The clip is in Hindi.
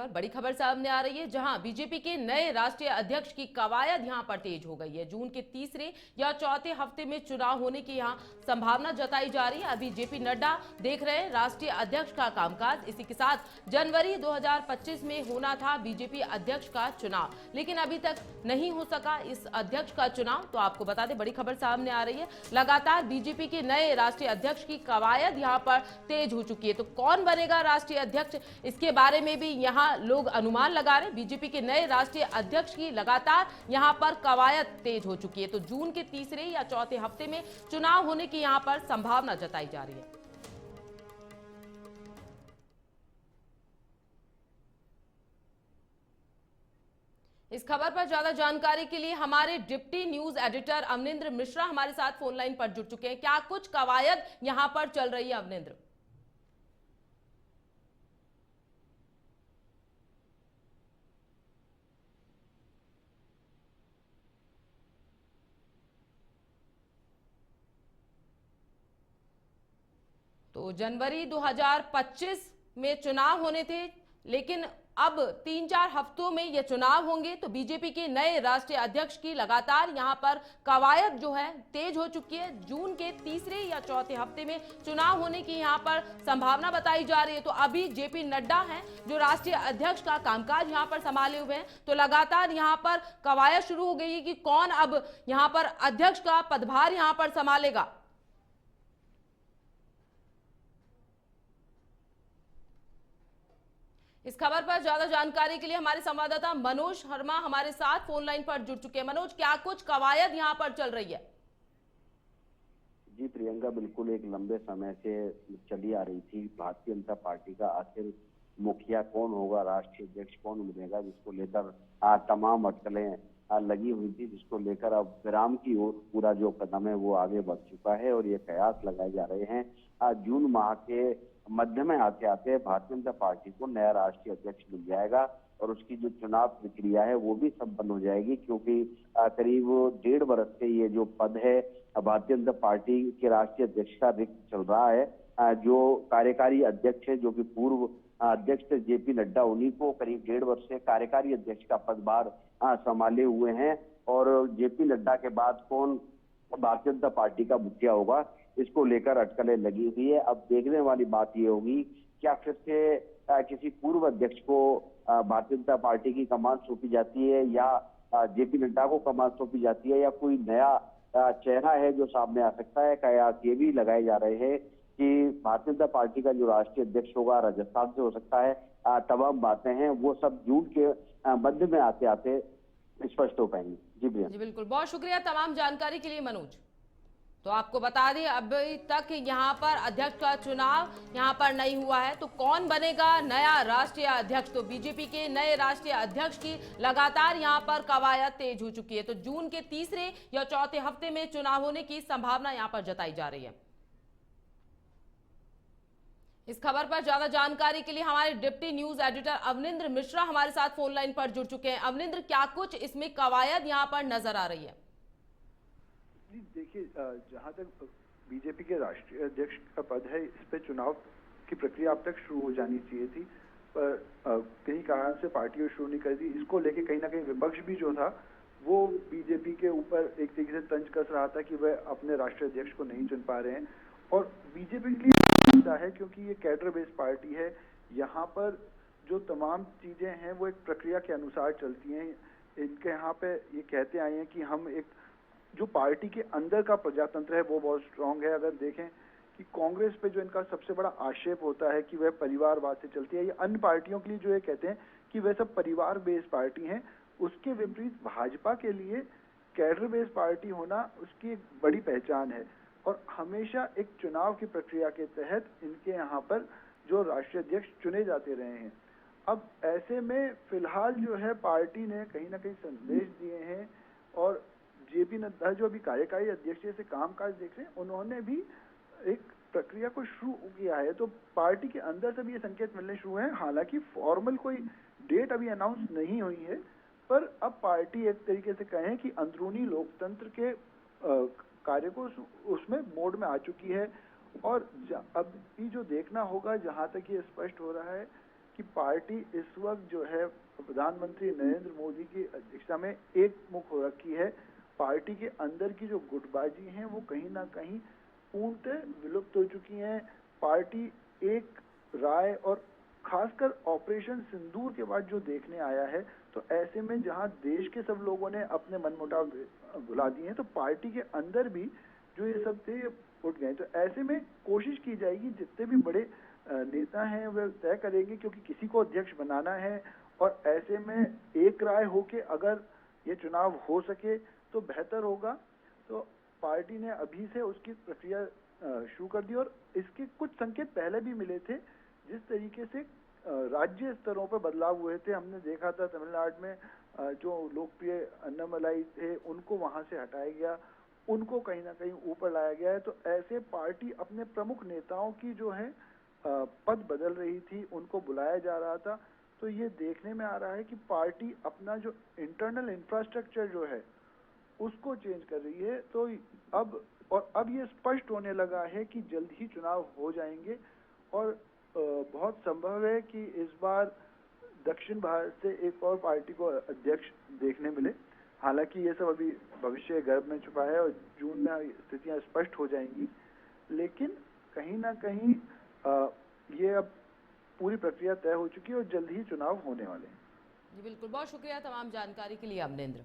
और बड़ी खबर सामने आ रही है, जहां बीजेपी के नए राष्ट्रीय अध्यक्ष की कवायद यहां पर तेज हो गई है। जून के तीसरे या चौथे हफ्ते में चुनाव होने की यहां संभावना जताई जा रही है। अभी जेपी नड्डा देख रहे हैं राष्ट्रीय अध्यक्ष का कामकाज। इसी के साथ जनवरी 2025 में होना था बीजेपी अध्यक्ष का चुनाव, लेकिन अभी तक नहीं हो सका इस अध्यक्ष का चुनाव। तो आपको बता दें, बड़ी खबर सामने आ रही है, लगातार बीजेपी के नए राष्ट्रीय अध्यक्ष की कवायद यहां पर तेज हो चुकी है। तो कौन बनेगा राष्ट्रीय अध्यक्ष, इसके बारे में भी यहां लोग अनुमान लगा रहे हैं। बीजेपी के नए राष्ट्रीय अध्यक्ष की लगातार यहां पर कवायद तेज हो चुकी है। तो जून के तीसरे या चौथे हफ्ते में चुनाव होने की यहां पर संभावना जताई जा रही है। इस खबर पर ज्यादा जानकारी के लिए हमारे deputy news editor Avanindra Mishra हमारे साथ फोन लाइन पर जुड़ चुके हैं। क्या कुछ कवायद यहां पर चल रही है अवनिंद्र? तो जनवरी 2025 में चुनाव होने थे, लेकिन अब 3-4 हफ्तों में ये चुनाव होंगे। तो बीजेपी के नए राष्ट्रीय अध्यक्ष की लगातार यहां पर कवायद जो है तेज हो चुकी है। जून के तीसरे या चौथे हफ्ते में चुनाव होने की यहां पर संभावना बताई जा रही है। तो अभी जेपी नड्डा हैं जो राष्ट्रीय अध्यक्ष का कामकाज यहां पर संभाले हुए हैं। तो लगातार यहां पर कवायद शुरू हो गई है कि कौन अब यहां पर अध्यक्ष का पदभार यहां पर संभालेगा। इस खबर पर ज्यादा जानकारी के लिए हमारे संवाददाता मनोज शर्मा हमारे साथ फोन लाइन पर जुड़ चुके हैं। मनोज, क्या कुछ कवायद यहां पर चल रही है? जी प्रियंका, बिल्कुल एक लंबे समय से चली आ रही थी भारतीय जनता पार्टी का आखिर मुखिया कौन होगा, राष्ट्रीय अध्यक्ष कौन बनेगा, जिसको लेकर तमाम अटकलें लगी हुई थी, जिसको लेकर अब विराम की ओर पूरा जो कदम है वो आगे बढ़ चुका है और ये कयास लगाए जा रहे हैं। जून माह के मध्य में आते आते भारतीय जनता पार्टी को नया राष्ट्रीय अध्यक्ष मिल जाएगा और उसकी जो चुनाव प्रक्रिया है वो भी संपन्न हो जाएगी, क्योंकि करीब 1.5 वर्ष से ये जो पद है भारतीय जनता पार्टी के राष्ट्रीय अध्यक्ष का रिक्त चल रहा है। जो कार्यकारी अध्यक्ष है, जो कि पूर्व अध्यक्ष जेपी नड्डा, उन्हीं को करीब 1.5 वर्ष से कार्यकारी अध्यक्ष का पदभार संभाले हुए हैं। और जेपी नड्डा के बाद कौन भारतीय जनता पार्टी का मुखिया होगा, इसको लेकर अटकलें लगी हुई है। अब देखने वाली बात ये होगी, क्या फिर से किसी पूर्व अध्यक्ष को भारतीय जनता पार्टी की कमान सौंपी जाती है या जेपी नड्डा को कमान सौंपी जाती है, या कोई नया चेहरा है जो सामने आ सकता है। कयास ये भी लगाए जा रहे हैं कि भारतीय जनता पार्टी का जो राष्ट्रीय अध्यक्ष होगा राजस्थान से हो सकता है। तमाम बातें हैं वो सब जून के मध्य में आते आते स्पष्ट हो पाएंगी। जी भैया। जी बिल्कुल, बहुत शुक्रिया तमाम जानकारी के लिए मनोज। तो आपको बता दें, अभी तक यहां पर अध्यक्ष का चुनाव यहां पर नहीं हुआ है। तो कौन बनेगा नया राष्ट्रीय अध्यक्ष? तो बीजेपी के नए राष्ट्रीय अध्यक्ष की लगातार यहां पर कवायद तेज हो चुकी है। तो जून के तीसरे या चौथे हफ्ते में चुनाव होने की संभावना यहां पर जताई जा रही है। इस खबर पर ज्यादा जानकारी के लिए हमारे deputy news editor Avanindra Mishra हमारे साथ फोन लाइन पर जुड़ चुके हैं। अवनिंद्र, क्या कुछ इसमें कवायद यहां पर नजर आ रही है? देखिए, जहां तक बीजेपी के राष्ट्रीय अध्यक्ष का पद है, इस पे चुनाव की प्रक्रिया अब तक शुरू हो जानी चाहिए थी, पर कई कारण से पार्टी शुरू नहीं कर दी। इसको लेके कहीं ना कहीं विपक्ष भी जो था वो बीजेपी के ऊपर एक तरीके से तंज कस रहा था कि वह अपने राष्ट्रीय अध्यक्ष को नहीं चुन पा रहे हैं। और बीजेपी के लिए है क्योंकि ये कैडर बेस्ड पार्टी है। यहाँ पर जो तमाम चीजें हैं वो एक प्रक्रिया के अनुसार चलती हैं। इनके यहाँ पे ये कहते आए हैं कि हम एक जो पार्टी के अंदर का प्रजातंत्र है वो बहुत स्ट्रांग है। अगर देखें कि कांग्रेस पे जो इनका सबसे बड़ा आक्षेप होता है कि वह परिवारवाद से चलती है, ये अन्य पार्टियों के लिए जो ये कहते हैं कि वह सब परिवार बेस्ड पार्टी हैं, उसके विपरीत भाजपा के लिए कैडर बेस्ड पार्टी होना उसकी एक बड़ी पहचान है। और हमेशा एक चुनाव की प्रक्रिया के तहत इनके यहाँ पर जो राष्ट्रीय अध्यक्ष चुने जाते रहे हैं। अब ऐसे में फिलहाल जो है पार्टी ने कहीं ना कहीं संदेश दिए हैं और जेपी नड्डा जो अभी कार्यकारी अध्यक्ष से कामकाज देख रहे हैं, उन्होंने भी एक प्रक्रिया को शुरू किया है। तो पार्टी के अंदर से भी ये संकेत मिलने शुरू हैं। हालांकि फॉर्मल कोई डेट अभी अनाउंस नहीं हुई है, पर अब पार्टी एक तरीके से कहें कि अंदरूनी लोकतंत्र के कार्य को उसमें मोड में आ चुकी है। और अब भी जो देखना होगा, जहां तक ये स्पष्ट हो रहा है कि पार्टी इस वक्त जो है प्रधानमंत्री नरेंद्र मोदी की अध्यक्षता में एक मुख हो रखी है। पार्टी के अंदर की जो गुटबाजी है वो कहीं ना कहीं पूर्णतः विलुप्त हो चुकी है। पार्टी एक राय और खासकर ऑपरेशन सिंदूर के बाद जो देखने आया है, तो ऐसे में जहां देश के सब लोगों ने अपने मनमुटाव भुला दिए हैं, तो पार्टी के अंदर भी जो ये सब थे उठ गए। तो ऐसे में कोशिश की जाएगी, जितने भी बड़े नेता हैं वे तय करेंगे, क्योंकि किसी को अध्यक्ष बनाना है और ऐसे में एक राय होके अगर ये चुनाव हो सके तो बेहतर होगा। तो पार्टी ने अभी से उसकी प्रक्रिया शुरू कर दी और इसके कुछ संकेत पहले भी मिले थे। जिस तरीके से राज्य स्तरों पर बदलाव हुए थे, हमने देखा था तमिलनाडु में जो लोकप्रिय अन्नामलाई थे उनको वहां से हटाया गया, उनको कहीं ना कहीं ऊपर लाया गया है। तो ऐसे पार्टी अपने प्रमुख नेताओं की जो है पद बदल रही थी, उनको बुलाया जा रहा था। तो ये देखने में आ रहा है कि पार्टी अपना जो इंटरनल इंफ्रास्ट्रक्चर जो है उसको चेंज कर रही है। तो अब ये स्पष्ट होने लगा है कि जल्द ही चुनाव हो जाएंगे और बहुत संभव है कि इस बार दक्षिण भारत से एक और पार्टी को अध्यक्ष देखने मिले। हालांकि ये सब अभी भविष्य गर्भ में छुपा है और जून में स्थितियां स्पष्ट हो जाएंगी, लेकिन कहीं ना कहीं ये अब पूरी प्रक्रिया तय हो चुकी है और जल्द ही चुनाव होने वाले हैं। जी बिल्कुल, बहुत शुक्रिया तमाम जानकारी के लिए अमरेंद्र।